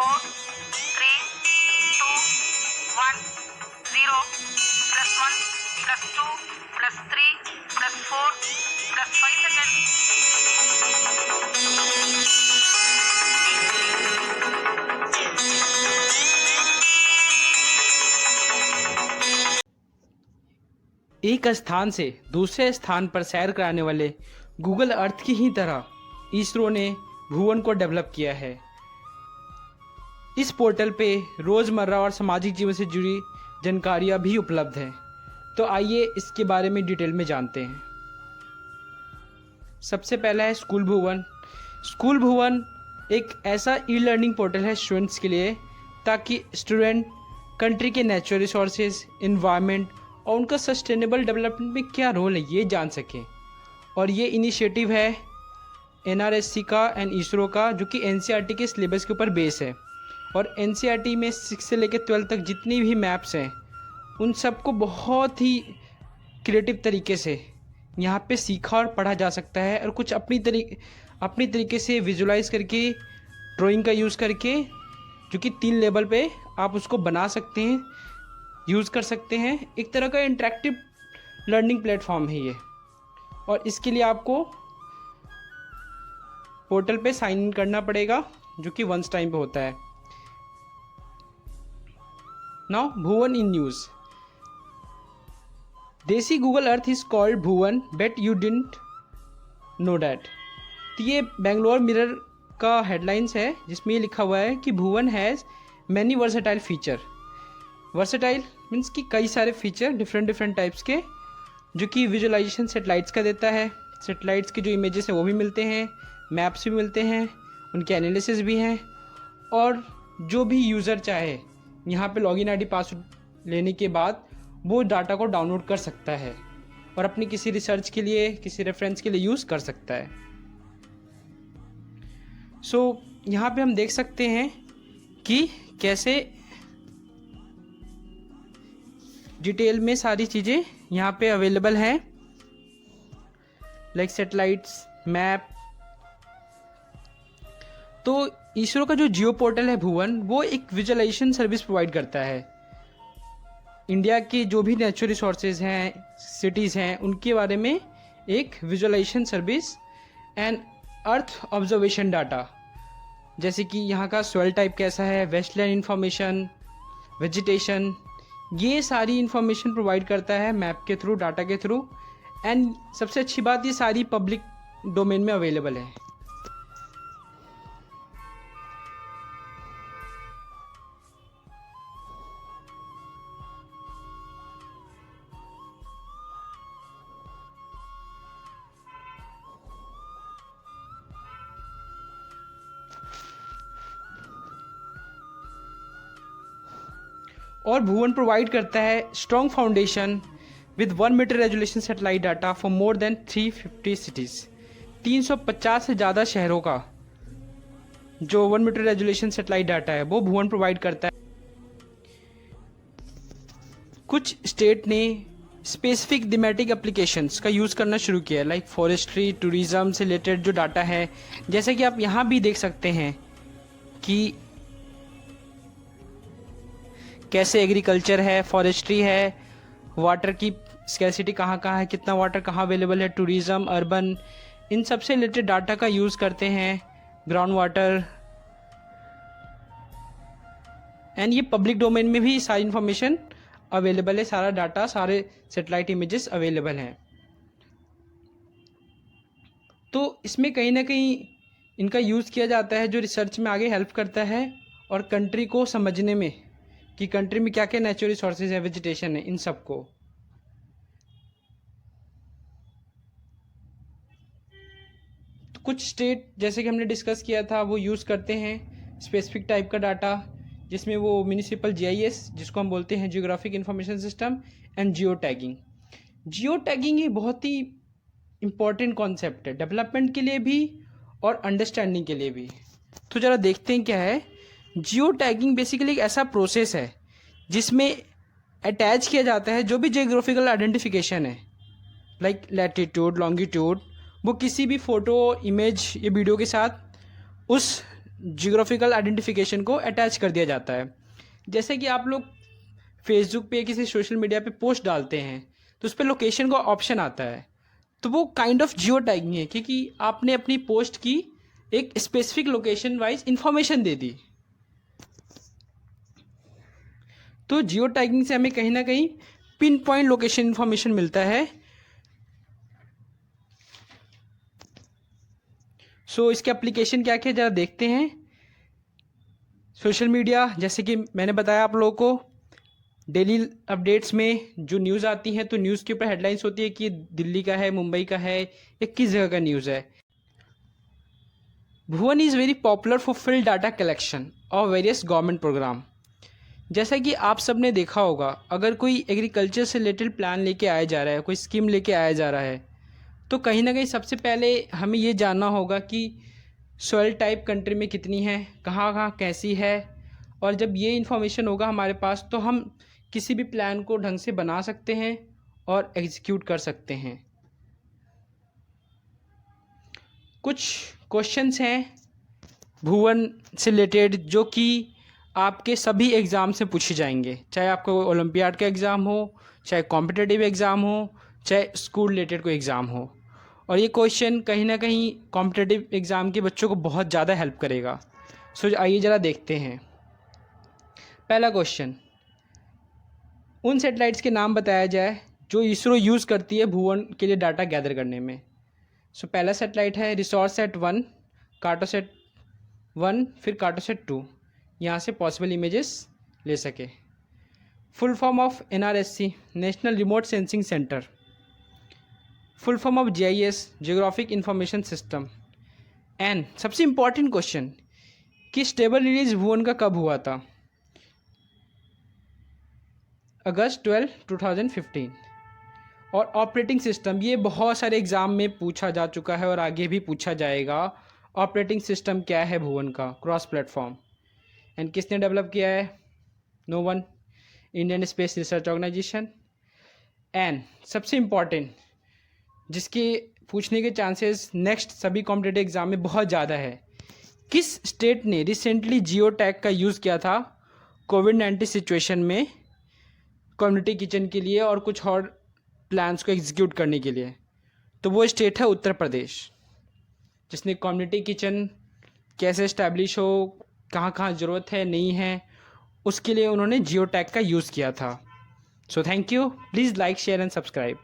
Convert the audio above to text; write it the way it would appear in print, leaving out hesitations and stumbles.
4 3 2 1 0 +1 +2 +3 +4 +5 seconds. एक स्थान से दूसरे स्थान पर सैर कराने वाले गूगल अर्थ की ही तरह इसरो ने भुवन को डेवलप किया है। इस पोर्टल पे रोज़मर्रा और सामाजिक जीवन से जुड़ी जानकारियाँ भी उपलब्ध हैं। तो आइए इसके बारे में डिटेल में जानते हैं। सबसे पहला है स्कूल भुवन। स्कूल भुवन एक ऐसा ई लर्निंग पोर्टल है स्टूडेंट्स के लिए, ताकि स्टूडेंट कंट्री के नेचुरल रिसोर्सेज, इन्वायरमेंट और उनका सस्टेनेबल डेवलपमेंट में क्या रोल है ये जान सकें। और ये इनिशिएटिव है NRSC का एंड इसरो का, जो कि NCERT के सिलेबस के ऊपर बेस है। और NCERT में 6 से लेकर 12 तक जितनी भी मैप्स हैं उन सबको बहुत ही क्रिएटिव तरीके से यहाँ पे सीखा और पढ़ा जा सकता है। और कुछ अपनी तरीके से विजुलाइज करके, ड्राइंग का यूज़ करके, जो कि 3 लेवल पे आप उसको बना सकते हैं, यूज़ कर सकते हैं। एक तरह का इंटरेक्टिव लर्निंग प्लेटफॉर्म है ये। और इसके लिए आपको पोर्टल पे साइन इन करना पड़ेगा, जो कि वंस टाइम पे होता है। Now Bhuvan in news. Desi Google Earth is called Bhuvan, bet you didn't know that. तो ये बेंगलोर मिरर का हेडलाइंस है, जिसमें ये लिखा हुआ है कि Bhuvan has many versatile feature. Versatile means कि कई सारे फीचर डिफरेंट टाइप्स के, जो कि विजुअलाइजेशन सेटेलाइट्स का देता है। सेटेलाइट्स के जो इमेजेस हैं वो भी मिलते हैं, मैप्स भी मिलते हैं, उनके एनालिसिस भी हैं। और जो भी यूज़र चाहे यहाँ पे लॉगिन आईडी पासवर्ड लेने के बाद वो डाटा को डाउनलोड कर सकता है और अपनी किसी रिसर्च के लिए, किसी रेफरेंस के लिए यूज़ कर सकता है। यहाँ पे हम देख सकते हैं कि कैसे डिटेल में सारी चीज़ें यहाँ पे अवेलेबल हैं, लाइक सेटेलाइट्स, मैप। तो इसरो का जो जियो पोर्टल है भुवन, वो एक विजुअलाइजेशन सर्विस प्रोवाइड करता है। इंडिया के जो भी नेचुरल रिसोर्सेज हैं, सिटीज़ हैं, उनके बारे में एक visualisation service and earth observation data, जैसे कि यहाँ का सॉइल टाइप कैसा है, वेस्टलैंड इंफॉर्मेशन, वेजिटेशन, ये सारी इंफॉर्मेशन प्रोवाइड करता है मैप के थ्रू, डाटा के थ्रू। एंड सबसे अच्छी बात, ये सारी पब्लिक डोमेन में अवेलेबल है। और भुवन प्रोवाइड करता है strong foundation with 1 metre resolution satellite data for more than 350 cities. 350 से ज़्यादा शहरों का जो 1 मीटर रेजोल्यूशन सेटेलाइट डाटा है वो भुवन प्रोवाइड करता है। कुछ स्टेट ने स्पेसिफिक थीमेटिक एप्लीकेशंस का यूज़ करना शुरू किया है, लाइक फॉरेस्ट्री, टूरिज़्म से रिलेटेड जो डाटा है। जैसे कि आप यहाँ भी देख सकते हैं कि कैसे एग्रीकल्चर है, फॉरेस्ट्री है, वाटर की स्कैरसिटी कहाँ है, कितना वाटर कहाँ अवेलेबल है, टूरिज़्म, अर्बन, इन सब से रिलेटेड डाटा का यूज़ करते हैं। ग्राउंड वाटर एंड ये पब्लिक डोमेन में भी सारी इन्फॉर्मेशन अवेलेबल है, सारा डाटा, सारे सेटेलाइट इमेजेस अवेलेबल हैं। तो इसमें कहीं ना कहीं इनका यूज़ किया जाता है, जो रिसर्च में आगे हेल्प करता है और कंट्री को समझने में कि कंट्री में क्या क्या नेचुरल रिसोर्सेज है, वेजिटेशन है, इन सब को। तो कुछ स्टेट, जैसे कि हमने डिस्कस किया था, वो यूज़ करते हैं स्पेसिफिक टाइप का डाटा, जिसमें वो म्यूनिसिपल GIS, जिसको हम बोलते हैं geographic information system, and geo tagging. Geo tagging ये बहुत ही इम्पॉर्टेंट कॉन्सेप्ट है डेवलपमेंट के लिए भी और अंडरस्टैंडिंग के लिए भी। तो ज़रा देखते हैं क्या है। जियो टैगिंग बेसिकली एक ऐसा प्रोसेस है जिसमें अटैच किया जाता है जो भी जियोग्राफिकल आइडेंटिफिकेशन है, लाइक लैटिट्यूड, लॉन्गिट्यूड, वो किसी भी फ़ोटो, इमेज या वीडियो के साथ उस जियोग्राफिकल आइडेंटिफिकेशन को अटैच कर दिया जाता है। जैसे कि आप लोग फेसबुक पे किसी सोशल मीडिया पे पोस्ट डालते हैं तो उस पर लोकेशन का ऑप्शन आता है, तो वो काइंड ऑफ जियो टैगिंग है, क्योंकि आपने अपनी पोस्ट की एक स्पेसिफिक लोकेशन वाइज इंफॉर्मेशन दे दी। तो जियो टैगिंग से हमें कहीं ना कहीं पिन पॉइंट लोकेशन इंफॉर्मेशन मिलता है। सो इसके एप्लीकेशन क्या क्या ज़रा देखते हैं। सोशल मीडिया, जैसे कि मैंने बताया आप लोगों को, डेली अपडेट्स में जो न्यूज़ आती हैं तो न्यूज़ के ऊपर हेडलाइंस होती है कि दिल्ली का है, मुंबई का है, या किस जगह का न्यूज़ है। Bhuvan is very popular for field data collection और वेरियस गवर्नमेंट प्रोग्राम। जैसा कि आप सब ने देखा होगा, अगर कोई एग्रीकल्चर से रिलेटेड प्लान लेके आया जा रहा है, कोई स्कीम लेके आया जा रहा है, तो कहीं ना कहीं सबसे पहले हमें ये जानना होगा कि सॉइल टाइप कंट्री में कितनी है, कहाँ कहाँ कैसी है। और जब ये इन्फॉर्मेशन होगा हमारे पास तो हम किसी भी प्लान को ढंग से बना सकते हैं और एग्जीक्यूट कर सकते हैं। कुछ क्वेश्चंस हैं भुवन से रिलेटेड जो कि आपके सभी एग्ज़ाम से पूछे जाएंगे, चाहे आपका ओलंपियाड का एग्ज़ाम हो, चाहे कॉम्पिटिटिव एग्ज़ाम हो, चाहे स्कूल रिलेटेड कोई एग्ज़ाम हो। और ये क्वेश्चन कहीं ना कहीं कॉम्पिटिटिव एग्ज़ाम के बच्चों को बहुत ज़्यादा हेल्प करेगा। सो आइए ज़रा देखते हैं। पहला क्वेश्चन, उन सैटेलाइट्स के नाम बताया जाए जो इसरो यूज़ करती है भुवन के लिए डाटा गैदर करने में। सो पहला सैटेलाइट है रिसोर्सैट 1, कार्टोसैट 1, फिर कार्टोसैट 2, यहाँ से पॉसिबल इमेजेस ले सके। Full form of NRSC, national remote sensing centre. Full form of GIS, geographic information system. And सबसे इम्पॉर्टेंट क्वेश्चन कि स्टेबल रिलीज भुवन का कब हुआ था? अगस्त 12, 2015। और ऑपरेटिंग सिस्टम, ये बहुत सारे एग्ज़ाम में पूछा जा चुका है और आगे भी पूछा जाएगा। ऑपरेटिंग सिस्टम क्या है भुवन का? Cross platform. एंड किसने डेवलप किया है? No one, Indian Space Research Organisation. And सबसे इम्पॉर्टेंट जिसके पूछने के चांसेस नेक्स्ट सभी कॉम्पिटिटिव एग्जाम में बहुत ज़्यादा है, किस स्टेट ने रिसेंटली जियो टैग का यूज़ किया था कोविड-19 सिचुएशन में कम्युनिटी किचन के लिए और कुछ और प्लान्स को एग्जीक्यूट करने के लिए? तो वो स्टेट है उत्तर प्रदेश, जिसने कम्युनिटी किचन कैसे इस्टेब्लिश हो, कहाँ कहाँ ज़रूरत है नहीं है, उसके लिए उन्होंने जियो टैग का यूज़ किया था। So thank you, please like share and subscribe.